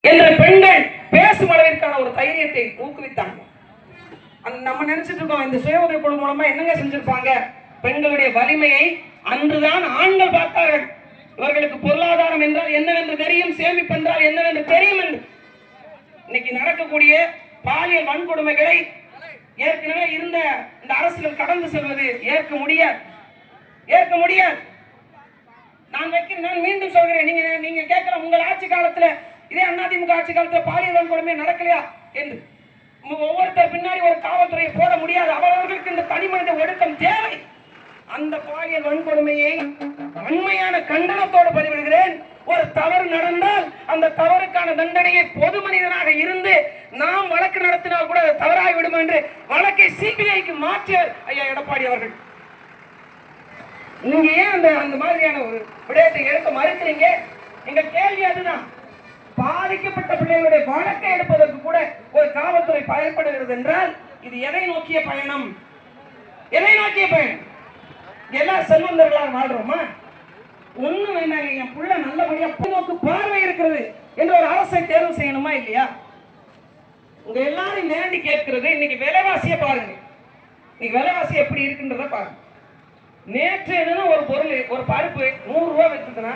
என்ற பெண்கள் பேசும் அளவிற்கான ஒரு தைரியத்தை ஊக்குவித்தாங்க. நம்ம நினைச்சிட்டு இருக்கோம் இந்த சுய உதவி குழு மூலமா என்னங்க செஞ்சிருப்பாங்க. பெண்களுடைய வலிமையை அன்றுதான் ஆண்கள் பார்த்தார்கள். இவர்களுக்கு பொருளாதாரம் என்றால் என்னவென்று தெரியும், சேமிப்பு என்றால் என்னவென்று தெரியும் என்று. இன்னைக்கு நடக்கக்கூடிய பாலியல் வன்கொடுமைகளை ஏற்கனவே இருந்த இந்த அரசுகள் கடந்து செல்வது ஏற்க முடியாது. நான் மீண்டும் சொல்கிறேன், நீங்க கேட்கலாம் உங்கள் ஆட்சி காலத்துல இதே அதிமுக ஆட்சி காலத்துல பாலியல் வன்கொடுமை நடக்கலையா என்று. ஒவ்வொருத்தர் பின்னாடி ஒரு காவல்துறையை போட முடியாது. அவர்களுக்கு இந்த தனி மனித ஒடுக்கம் தேவை. அந்த பாலியல் வன்கொடுமையை உண்மையான கண்டனத்தோடு பதிவிடுகிறேன். ஒரு தவறு நடந்தால் அந்த தவறுக்கான தண்டனையை பொது மனிதனாக இருந்து நாம் வழக்கு நடத்தினால் கூட தவறாகி விடும் என்று வழக்கை சிபிஐக்கு மாற்றியவர் ஐயா எடப்பாடி அவர்கள். நீங்க ஏன் அந்த மாதிரியான ஒரு விடயத்தை எடுக்க மறுக்கிறீங்க? எங்க கேள்வி அதுதான். பாதிக்கப்பட்ட பிள்ளைகளுடைய வழக்கை எடுப்பதற்கு கூட ஒரு காவல்துறை பயன்படுகிறது என்றால் இது எதை நோக்கிய பயணம்? எல்லாம் செல்வந்தர்களாக வாழ்றோமா? ஒண்ணு வேண்டாங்க, என் புள்ள நல்லபடியா நோக்கு பார்வை இருக்கிறது என்ற ஒரு அரசை தேர்வு செய்யணுமா இல்லையா? உங்க எல்லாரும் வேண்டி கேட்கிறது, இன்னைக்கு விலைவாசியை பாருங்க. இன்னைக்கு விலைவாசி எப்படி இருக்குன்றத பாருங்க. நேற்று என்னன்னா ஒரு பொருள், ஒரு பருப்பு 100 ரூபாய் விற்குதுன்னா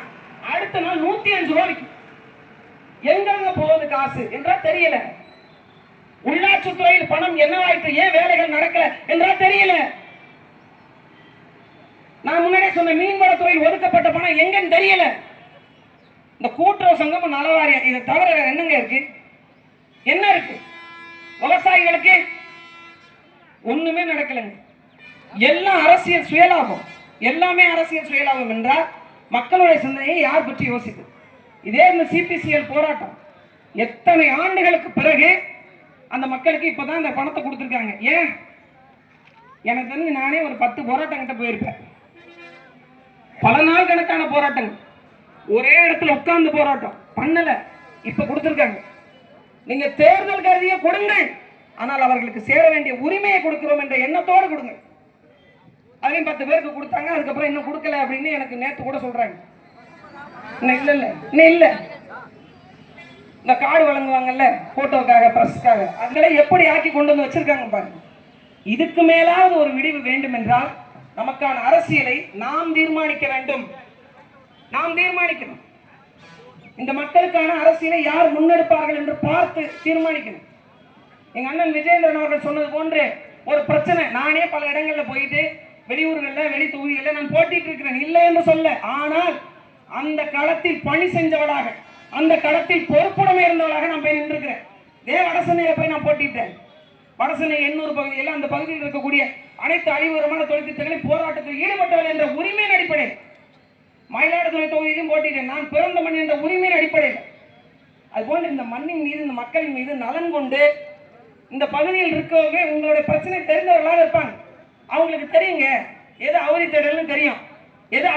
அடுத்த நாள் 105 ரூபாய் விற்கும். எங்க போகுது காசு என்றா தெரியல. உள்ளாட்சித்துறையில் பணம் என்னவாயிற்று, ஏன் வேலைகள் நடக்கல என்றா தெரியல. நான் முன்னாடியே சொன்ன மீன்வளத்துறையில் ஒதுக்கப்பட்ட பணம் எங்கன்னு தெரியல. இந்த கூட்டுறவு சங்கம் நலவாரியம் இதை தவிர என்னங்க இருக்கு? என்ன இருக்கு? விவசாயிகளுக்கு ஒண்ணுமே நடக்கலங்க. எல்லாம் அரசியல் சுயலாபம். எல்லாமே அரசியல் சுயலாபம் என்றால் மக்களுடைய சிந்தனையை யார் பற்றி யோசிப்பு? இதே இந்த சிபிசிஎல் போராட்டம் எத்தனை ஆண்டுகளுக்கு பிறகு அந்த மக்களுக்கு இப்பதான் இந்த பணத்தை கொடுத்துருக்காங்க. ஏன் எனக்கு தெரிஞ்சு நானே ஒரு 10 போராட்டம் கிட்ட போயிருப்பேன். பல நாள் கணக்கான போராட்டங்கள், ஒரே இடத்துல உட்கார்ந்து போராட்டம் பண்ணல. இப்ப கொடுத்திருக்காங்க. நீங்க தேர்தல் கருதிய கொடுங்கள், ஆனால் அவர்களுக்கு சேர வேண்டிய உரிமையை கொடுக்கிறோம் என்ற எண்ணத்தோடு கொடுங்க. அதையும் 10 பேருக்கு கொடுத்தாங்க, அதுக்கப்புறம் இன்னும் கொடுக்கல அப்படின்னு எனக்கு நேற்று கூட சொல்றாங்க. இல்ல இந்த கார்டு வழங்குவாங்கல்ல போட்டோக்காக பிரஸ்க்காக, அதுல எப்படி ஆக்கி கொண்டு வந்து வச்சிருக்காங்க பாருங்க. இதுக்கு மேலாவது ஒரு விடிவு வேண்டும் என்றால் நமக்கான அரசியலை நாம் தீர்மானிக்க வேண்டும். நாம் தீர்மானிக்கணும். இந்த மக்களுக்கான அரசியலை யார் முன்னெடுப்பார்கள் என்று பார்த்து தீர்மானிக்கணும். எங்க அண்ணன் விஜயேந்திரன் அவர்கள் சொன்னது போன்று ஒரு பிரச்சனை, நானே பல இடங்கள்ல போயிட்டு வெளியூர்கள்ல வெளி தொகுதிகளில் நான் போட்டிட்டு இருக்கிறேன், இல்லை என்று சொல்ல. ஆனால் அந்த களத்தில் பணி செஞ்சவளாக, அந்த களத்தில் பொறுப்புடைமை இருந்தவளாக நான் போய் நின்றுக்கிறேன். வடசென்னையில போய் நான் போட்டிட்டேன். வடசென்னை 800 பகுதியில் அந்த பகுதியில் இருக்கக்கூடிய அனைத்து அழிவுகரமான தொழிற்திட்டங்களில் போராட்டத்தில் ஈடுபட்டவர்கள் என்ற உரிமையின் அடிப்படையில் மயிலாடுதுறை தொகுதியிலும் போட்டிட்டேன். நான் பிறந்த மண் என்ற உரிமையின் அடிப்படையில். அதுபோன்று இந்த மண்ணின் மீது, இந்த மக்களின் மீது நலன் கொண்டு இந்த பகுதியில் இருக்கவங்க உங்களுடைய பிரச்சனை தெரிந்தவர்களாக இருப்பாங்க. அவங்களுக்கு தெரியுங்க, எது அவதி தேடல்னு தெரியும், எது